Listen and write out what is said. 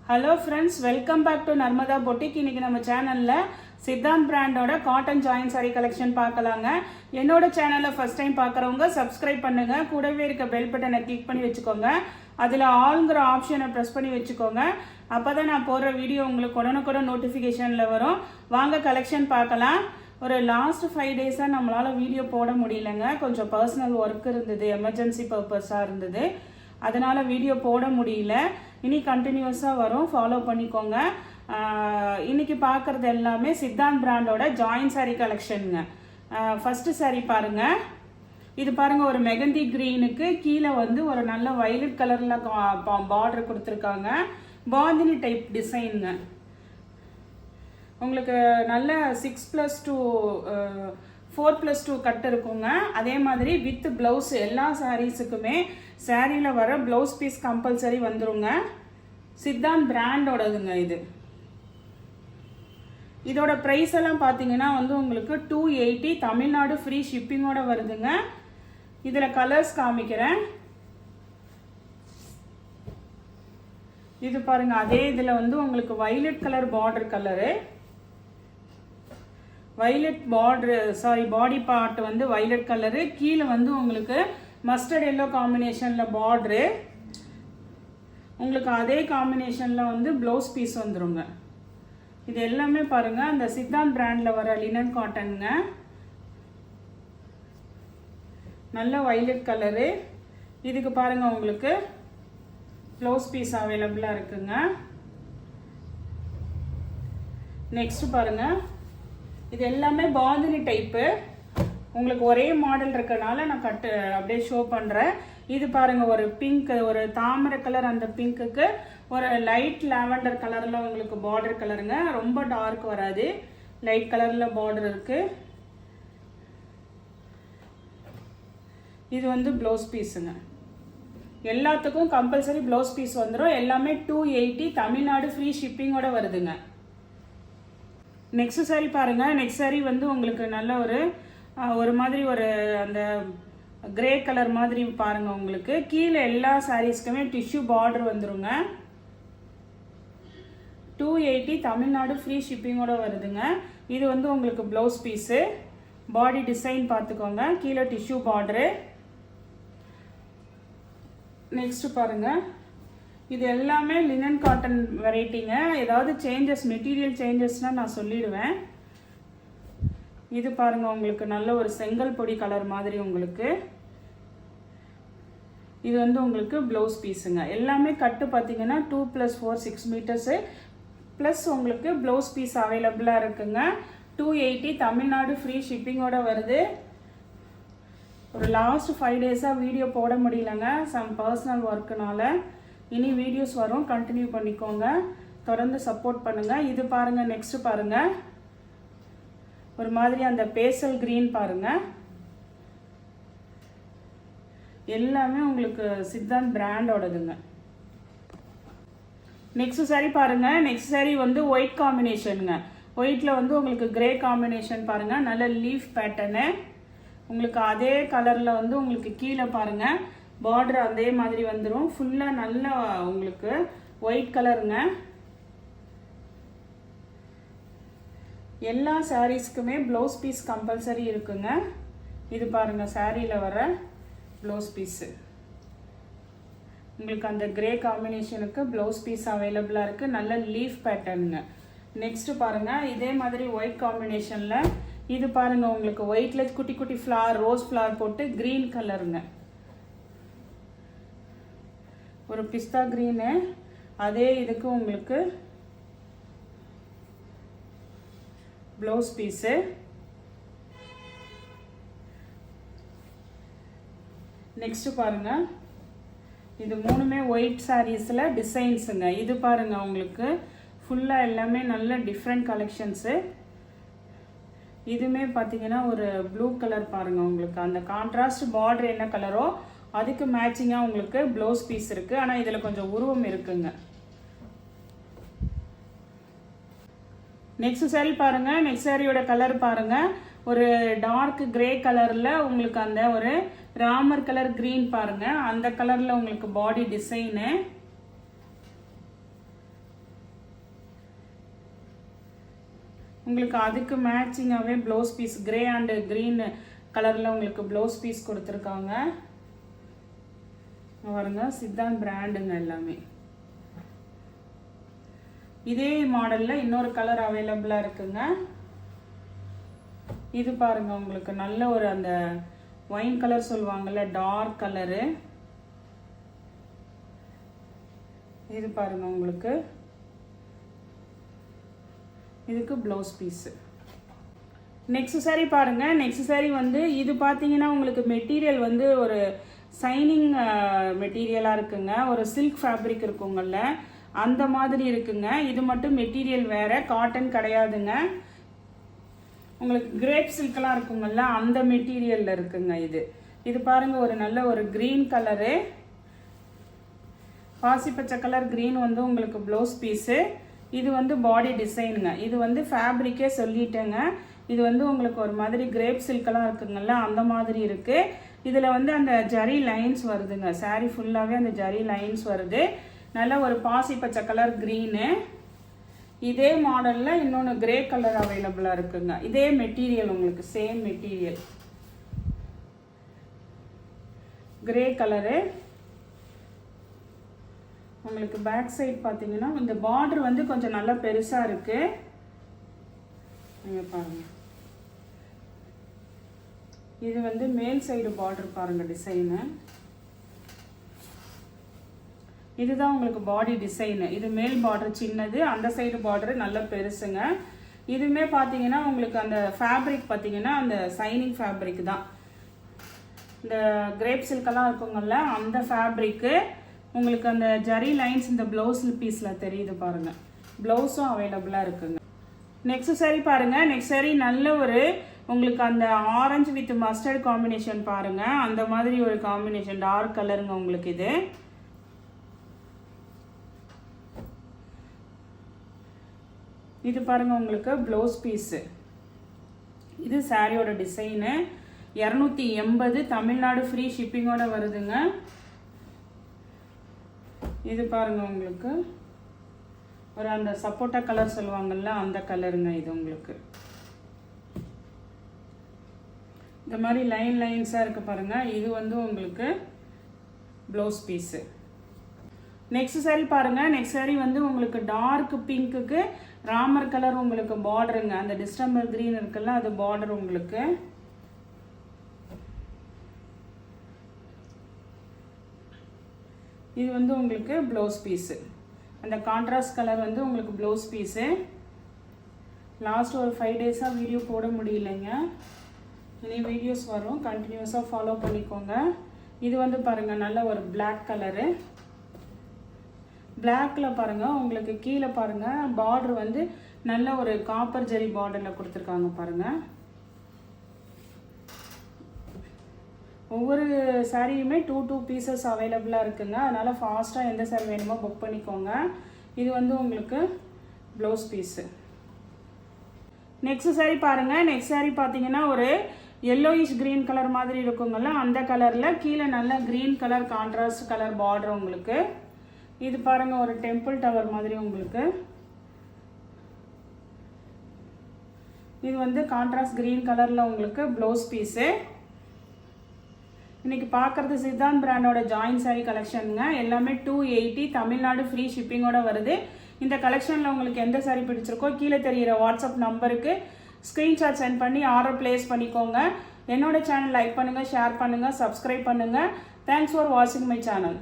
Hello friends, welcome back to Narmada boutique. இன்னைக்கு நம்ம சேனலில் சித்தாந்த் பிராண்டோட காட்டன் ஜாயின் சாரி கலெக்ஷன் பார்க்கலாங்க. என்னோட சேனலை ஃபர்ஸ்ட் டைம் பார்க்குறவங்க சப்ஸ்கிரைப் பண்ணுங்க, கூடவே இருக்க பெல் பட்டனை கிளிக் பண்ணி வச்சுக்கோங்க. அதில் ஆல்ங்கிற ஆப்ஷனை ப்ரெஸ் பண்ணி வச்சுக்கோங்க. அப்போ தான் நான் போடுற வீடியோ உங்களுக்கு உடனுக்குடன் நோட்டிஃபிகேஷனில் வரும். வாங்க கலெக்ஷன் பார்க்கலாம். ஒரு லாஸ்ட் 5 டேஸாக நம்மளால் வீடியோ போட முடியலங்க. கொஞ்சம் பர்சனல் ஒர்க் இருந்தது, எமர்ஜென்சி பர்பஸாக இருந்தது, அதனால் வீடியோ போட முடியல. இனி கண்டினியூஸாக வரும், ஃபாலோ பண்ணிக்கோங்க. இன்னைக்கு பார்க்குறது எல்லாமே சித்தாந்த் பிராண்டோட ஜாயின் சாரி கலெக்ஷனுங்க. ஃபஸ்ட்டு சாரி பாருங்கள். இது பாருங்கள், ஒரு மெகந்தி க்ரீனுக்கு கீழே வந்து ஒரு நல்ல வயலட் கலரில் பார்டர் கொடுத்துருக்காங்க. பாந்தினி டைப் டிசைனுங்க. உங்களுக்கு நல்ல 6+2 4+2 கட் இருக்குங்க. அதே மாதிரி வித் ப்ளவுஸ் எல்லா சாரீஸுக்குமே சாரியில் வர ப்ளவுஸ் பீஸ் கம்பல்சரி வந்துருங்க. சித்தாந்த் பிராண்டோடதுங்க இது. இதோட ப்ரைஸ் எல்லாம் பார்த்தீங்கன்னா வந்து உங்களுக்கு 280, தமிழ்நாடு ஃப்ரீ ஷிப்பிங்கோட வருதுங்க. இதில் கலர்ஸ் காமிக்கிறேன். இது பாருங்க, அதே இதில் வந்து உங்களுக்கு violet colour border colour, violet border body part வந்து வயலட் கலரு, கீழே வந்து உங்களுக்கு மஸ்டர்ட் எல்லோ காம்பினேஷனில் பார்டரு, உங்களுக்கு அதே காம்பினேஷனில் வந்து ப்ளவுஸ் பீஸ் வந்துருங்க. இது எல்லாமே பாருங்க அந்த சித்தாந்த் பிராண்டில் வர லினன் காட்டனுங்க. நல்ல வயலட் கலரு. இதுக்கு பாருங்க உங்களுக்கு ப்ளவுஸ் பீஸ் அவைலபிளாக இருக்குங்க. நெக்ஸ்ட் பாருங்க, இது எல்லாமே பாந்தினி டைப்பு. உங்களுக்கு ஒரே மாடல் இருக்கனால நான் அப்படியே ஷோ பண்ணுறேன். இது பாருங்க, ஒரு பிங்க், ஒரு தாமரை கலர், அந்த பிங்க்குக்கு ஒரு லைட் லாவெண்டர் கலரில் உங்களுக்கு பார்டர் கலருங்க. ரொம்ப டார்க் வராது, லைட் கலரில் பார்டர் இருக்கு. இது வந்து ப்ளவுஸ் பீஸுங்க. எல்லாத்துக்கும் கம்பல்சரி ப்ளவுஸ் பீஸ் வந்துடும். எல்லாமே 280, தமிழ்நாடு ஃப்ரீ ஷிப்பிங்கோட வருதுங்க. நெக்ஸ்ட் சாரி பாருங்க. நெக்ஸ்ட் சாரி வந்து உங்களுக்கு நல்ல ஒரு மாதிரி ஒரு அந்த கிரே கலர் மாதிரி பாருங்க. உங்களுக்கு கீழே எல்லா சாரீஸ்க்குமே டிஷ்யூ பார்டர் வந்துருங்க. 280, தமிழ்நாடு ஃப்ரீ ஷிப்பிங்கோட வருதுங்க. இது வந்து உங்களுக்கு ப்ளவுஸ் பீஸு. பாடி டிசைன் பார்த்துக்கோங்க, கீழே டிஷ்யூ பார்டரு. நெக்ஸ்ட் பாருங்க, இது எல்லாமே லினன் காட்டன் வெரைட்டிங்க. ஏதாவது சேஞ்சஸ், மெட்டீரியல் சேஞ்சஸ்னால் நான் சொல்லிடுவேன். இது பாருங்க, உங்களுக்கு நல்ல ஒரு செங்கல் பொடி கலர் மாதிரி உங்களுக்கு. இது வந்து உங்களுக்கு ப்ளவுஸ் பீஸுங்க. எல்லாமே கட்டு பார்த்தீங்கன்னா 2+4 6 மீட்டர்ஸு ப்ளஸ் உங்களுக்கு ப்ளவுஸ் பீஸ் அவைலபிளாக இருக்குங்க. 280, தமிழ்நாடு ஃப்ரீ ஷிப்பிங்கோட வருது. ஒரு லாஸ்ட் 5 டேஸாக வீடியோ போட முடியலங்க, சம் பர்சனல் ஒர்க்குனால. இனி வீடியோஸ் வரும், கண்டினியூ பண்ணிக்கோங்க, தொடர்ந்து சப்போர்ட் பண்ணுங்க. இது பாருங்க, நெக்ஸ்ட் பாருங்க, ஒரு மாதிரி அந்த பேசல் கிரீன் பாருங்க. எல்லாமே உங்களுக்கு சித்தாந்த் பிராண்டோடதுங்க. நெக்ஸ்ட் சாரி பாருங்க. நெக்ஸ்ட் சாரி வந்து ஒயிட் காம்பினேஷனுங்க. ஒயிட்ல வந்து உங்களுக்கு கிரே காம்பினேஷன் பாருங்க. நல்ல லீஃப் பேட்டர்னு. உங்களுக்கு அதே கலர்ல வந்து உங்களுக்கு கீழே பாருங்க பார்டர் அதே மாதிரி வந்துடும். ஃபுல்லா நல்ல உங்களுக்கு ஒயிட் கலருங்க. எல்லா சாரீஸ்க்குமே ப்ளவுஸ் பீஸ் கம்பல்சரி இருக்குங்க. இது பாருங்க, சாரியில் வர ப்ளவுஸ் பீஸு. உங்களுக்கு அந்த கிரே காம்பினேஷனுக்கு ப்ளவுஸ் பீஸ் அவைலபிளாக இருக்குது. நல்ல லீஃப் பேட்டர்னுங்க. நெக்ஸ்ட் பாருங்க, இதே மாதிரி ஒயிட் காம்பினேஷனில் இது பாருங்க, உங்களுக்கு ஒயிட்ல குட்டி குட்டி ஃப்ளவர், ரோஸ் ஃப்ளவர் போட்டு கிரீன் கலருங்க. ஒரு பிஸ்தா கிரீனு. அதே இதுக்கு உங்களுக்கு ப்ளவுஸ் பீஸு. நெக்ஸ்ட் பாருங்க, இது மூணுமே ஒயிட் சாரீஸில் டிசைன்ஸுங்க. இது பாருங்க, உங்களுக்கு ஃபுல்லாக எல்லாமே நல்ல டிஃப்ரெண்ட் கலெக்ஷன்ஸு. இதுவுமே பார்த்தீங்கன்னா ஒரு ப்ளூ கலர் பாருங்க. உங்களுக்கு அந்த கான்ட்ராஸ்ட் பார்டர் என்ன கலரோ அதுக்கு மேட்சிங்காக உங்களுக்கு ப்ளவுஸ் பீஸ் இருக்குது. ஆனால் இதில் கொஞ்சம் உருவம் இருக்குங்க. நெக்ஸ்ட் சாரி பாருங்க. நெக்ஸ்ட் சாரியோட கலர் பாருங்க, ஒரு டார்க் கிரே கலரில் உங்களுக்கு அந்த ஒரு ராமர் கலர் கிரீன் பாருங்க. அந்த கலரில் உங்களுக்கு பாடி டிசைனு. உங்களுக்கு அதுக்கு மேட்சிங்காகவே blouse piece grey and green கலரில் உங்களுக்கு ப்ளவுஸ் பீஸ் கொடுத்துருக்காங்க. பாருங்க, சித்தாந்த் பிராண்டுங்க எல்லாமே. இதே மாடலில் இன்னொரு கலர் அவைலபிளாக இருக்குங்க. இது பாருங்க, உங்களுக்கு நல்ல ஒரு அந்த ஒயின் கலர் சொல்லுவாங்கள்ல, டார்க் கலரு. இது பாருங்க, உங்களுக்கு இதுக்கு ப்ளவுஸ் பீஸு. நெக்ஸ்ட் சாரீ பாருங்க. நெக்ஸ்ட் சாரீ வந்து இது பார்த்தீங்கன்னா உங்களுக்கு மெட்டீரியல் வந்து ஒரு சைனிங் மெட்டீரியலாக இருக்குங்க. ஒரு சில்க் ஃபேப்ரிக் இருக்குங்கள்ல, அந்த மாதிரி இருக்குங்க. இது மட்டும் மெட்டீரியல் வேறு, காட்டன் கிடையாதுங்க. உங்களுக்கு கிரேப் சில்கெலாம் இருக்குங்கள்ல, அந்த மெட்டீரியலில் இருக்குங்க. இது பாருங்கள், ஒரு நல்ல ஒரு க்ரீன் கலரு, பாசி பச்சை கலர் க்ரீன் வந்து உங்களுக்கு ப்ளவுஸ் பீஸு. இது வந்து பாடி டிசைனுங்க. இது வந்து ஃபேப்ரிக்கே சொல்லிட்டேங்க. இது வந்து உங்களுக்கு ஒரு மாதிரி கிரேப் சில்கெல்லாம் இருக்குங்கள்ல, அந்த மாதிரி இருக்குது. இதில் வந்து அந்த ஜரி லைன்ஸ் வருதுங்க. சாரீ ஃபுல்லாகவே அந்த ஜரி லைன்ஸ் வருது. நல்ல ஒரு பாசி பச்சை கலர் க்ரீனு. இதே மாடலில் இன்னொன்று கிரே கலர் அவைலபிளாக இருக்குங்க. இதே மெட்டீரியல் உங்களுக்கு சேம் மெட்டீரியல், கிரே கலரு. உங்களுக்கு பேக் சைட் பார்த்தீங்கன்னா இந்த பார்டர் வந்து கொஞ்சம் நல்லா பெருசாக இருக்குது. நீங்கள் பாருங்கள், இது வந்து மேல் சைடு பார்டர் பாருங்கள் டிசைனு. இதுதான் உங்களுக்கு பாடி டிசைனு. இது மேல் பார்டர் சின்னது, அந்த சைடு பார்டர் நல்ல பெருசுங்க. இதுவுமே பார்த்தீங்கன்னா உங்களுக்கு அந்த ஃபேப்ரிக் பார்த்தீங்கன்னா அந்த சைனிங் ஃபேப்ரிக் தான். இந்த கிரேப் சில்கெல்லாம் இருக்குங்கள்ல, அந்த ஃபேப்ரிக்கு. உங்களுக்கு அந்த ஜரி லைன்ஸ் இந்த ப்ளவுஸ் பீஸில் தெரியுது பாருங்கள். ப்ளவுஸும் அவைலபிளாக இருக்குங்க. நெக்ஸ்ட் சாரீ பாருங்கள். நெக்ஸ்ட் சாரீ நல்ல ஒரு உங்களுக்கு அந்த ஆரஞ்சு வித் மஸ்டர்ட் காம்பினேஷன் பாருங்கள். அந்த மாதிரி ஒரு காம்பினேஷன், டார்க் கலருங்க உங்களுக்கு இது. இது பாருங்கள், உங்களுக்கு ப்ளவுஸ் பீஸு. இது சாரியோட டிசைனு. 280, தமிழ்நாடு ஃப்ரீ ஷிப்பிங்கோட வருதுங்க. இது பாருங்கள், உங்களுக்கு ஒரு அந்த சப்போட்டா கலர் சொல்லுவாங்கள்ல, அந்த கலருங்க இது உங்களுக்கு. இந்த மாதிரி லைன் லைன்ஸாக இருக்குது பாருங்கள். இது வந்து உங்களுக்கு ப்ளவுஸ் பீஸு. நெக்ஸ்ட் சாரீ பாருங்கள். நெக்ஸ்ட் சாரீ வந்து உங்களுக்கு டார்க் பிங்க்குக்கு ராமர் கலர் உங்களுக்கு பார்டருங்க. அந்த டிஸ்டம்பர் க்ரீன் இருக்குல்ல, அது பார்டர் உங்களுக்கு. இது வந்து உங்களுக்கு ப்ளவுஸ் பீஸு. அந்த கான்ட்ராஸ்ட் கலர் வந்து உங்களுக்கு ப்ளவுஸ் பீஸு. லாஸ்ட் ஒரு 5 டேஸாக வீடியோ போட முடியலைங்க. இனி வீடியோஸ் வரும், கண்டினியூஸாக ஃபாலோ பண்ணிக்கோங்க. இது வந்து பாருங்கள், நல்ல ஒரு பிளாக் கலரு. பிளாக்ல பாருங்கள், உங்களுக்கு கீழே பாருங்கள் பார்டர் வந்து நல்ல ஒரு காப்பர் ஜெரி பார்டரில் கொடுத்துருக்காங்க பாருங்கள். ஒவ்வொரு சாரியுமே 2 பீசஸ் அவைலபிளாக இருக்குங்க. அதனால் ஃபாஸ்ட்டாக எந்த சாரி வேணுமோ புக் பண்ணிக்கோங்க. இது வந்து உங்களுக்கு ப்ளவுஸ் பீஸு. நெக்ஸ்ட் சாரீ பாருங்கள். நெக்ஸ்ட் சாரீ பார்த்தீங்கன்னா ஒரு எல்லோயிஷ் க்ரீன் கலர் மாதிரி இருக்குங்கள்ல, அந்த கலரில் கீழே நல்ல green colour contrast colour border உங்களுக்கு. இது பாருங்கள், ஒரு டெம்பிள் டவர் மாதிரி உங்களுக்கு. இது வந்து கான்ட்ராஸ்ட் க்ரீன் கலரில் உங்களுக்கு ப்ளவுஸ் பீஸு. இன்றைக்கி பார்க்குறது சித்தாந்த் பிராண்டோட ஜாயின் சாரீ கலெக்ஷனுங்க. எல்லாமே 280, தமிழ்நாடு ஃப்ரீ ஷிப்பிங்கோட வருது. இந்த கலெக்ஷனில் உங்களுக்கு எந்த சாரீ பிடிச்சிருக்கோ கீழே தெரிகிற வாட்ஸ்அப் நம்பருக்கு ஸ்க்ரீன்ஷாட் சென்ட் பண்ணி ஆர்டர் ப்ளேஸ் பண்ணிக்கோங்க. என்னோட சேனல் லைக் பண்ணுங்கள், ஷேர் பண்ணுங்கள், சப்ஸ்கிரைப் பண்ணுங்கள். தேங்க்ஸ் ஃபார் வாட்சிங் மை சேனல்.